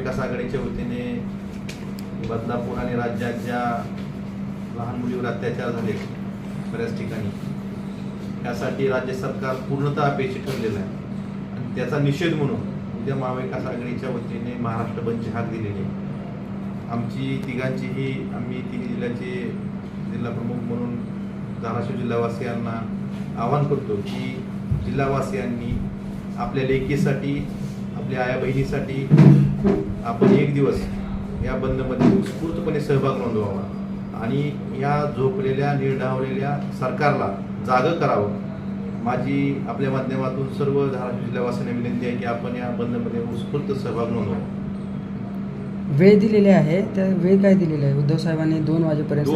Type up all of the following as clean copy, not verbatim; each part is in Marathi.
महाविकास आघाडीच्या वतीने बदलापूर आणि राज्यात ज्या लहान मुलीवर अत्याचार झाले बऱ्याच ठिकाणी, त्यासाठी राज्य सरकार पूर्णतः अपेक्षित ठरलेलं आहे आणि त्याचा निषेध म्हणून उद्या महाविकास आघाडीच्या वतीने महाराष्ट्र बंदची हाक दिलेली आहे. आमची तिघांचीही आम्ही तिन्ही जिल्ह्याचे जिल्हा प्रमुख म्हणून धाराशिव जिल्हावासियांना आवाहन करतो की जिल्हावासियांनी आपल्या लेकीसाठी, आपल्या आया बहिणीसाठी आपण एक दिवस या बंदमध्ये उत्स्फूर्तपणे सहभाग नोंदवावा आणि या झोपलेल्या निर्ढावलेल्या सरकारला जागं करावं. माझी आपल्या माध्यमातून सर्व धाराशिव जिल्हावासियांना विनंती आहे की आपण या बंदमध्ये उत्स्फूर्त सहभाग नोंदवावा. वेळ दिलेली आहे, त्या वेळ काय दिलेली आहे? उद्धव साहेबांनी 2 वाजेपर्यंत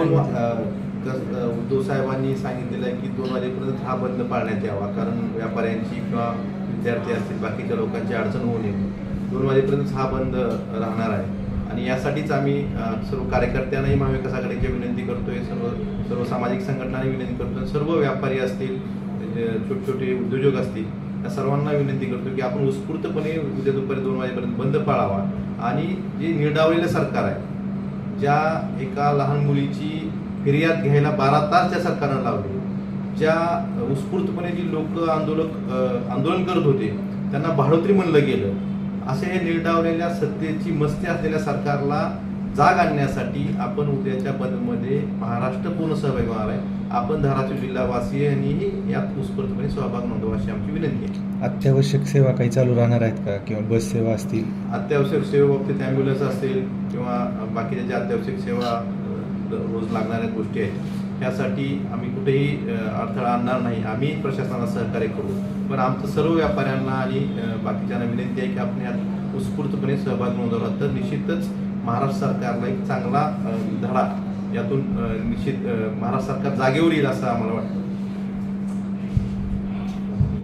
उद्धव साहेबांनी सांगितलेलं आहे की 2 वाजेपर्यंत हा बंद पाळण्यात यावा, कारण व्यापाऱ्यांची किंवा विद्यार्थी असतील बाकीच्या लोकांची अडचण होऊ नये. 2 वाजेपर्यंत हा बंद राहणार आहे आणि यासाठीच आम्ही सर्व कार्यकर्त्यांनाही महाविकास आघाडीची विनंती करतोय, सर्व सामाजिक संघटनांनी विनंती करतोय, सर्व व्यापारी असतील, छोटे छोटे उद्योजक असतील, या सर्वांना विनंती करतो की आपण उत्स्फूर्तपणे उद्या दुपारी 2 वाजेपर्यंत बंद पाळावा आणि जे निर्डावलेलं सरकार आहे, ज्या एका लहान मुलीची फिर्याद घ्यायला 12 तास त्या सरकारनं लावले, ज्या उत्स्फूर्तपणे जी लोक आंदोलन करत होते त्यांना भाडोत्री म्हणलं गेलं, असे हे निर्डावलेल्या सत्तेची मस्ती असलेल्या सरकारला जाग आणण्यासाठी आपण उद्याच्या बंदमध्ये महाराष्ट्र पूर्ण सहभागी होणार आहे. आपण धाराशिव जिल्हावासियांनीही यात उत्स्फूर्तपणे सहभाग नोंदवा अशी आमची विनंती आहे. अत्यावश्यक सेवा काही चालू राहणार आहेत का, किंवा बस सेवा असतील? अत्यावश्यक सेवेबाबतीत ॲम्ब्युलन्स असेल किंवा बाकीच्या ज्या अत्यावश्यक सेवा रोज लागणाऱ्या गोष्टी आहेत, यासाठी आम्ही कुठेही अडथळा आणणार नाही. आम्ही प्रशासनाला सहकार्य करू, पण आमचं सर्व व्यापाऱ्यांना आणि बाकीच्यांना विनंती आहे की आपण यात उत्स्फूर्तपणे सहभाग नोंदवला तर निश्चितच महाराष्ट्र सरकारला एक चांगला धडा यातून निश्चित महाराष्ट्र सरकार जागेवर येईल असं आम्हाला वाटतं.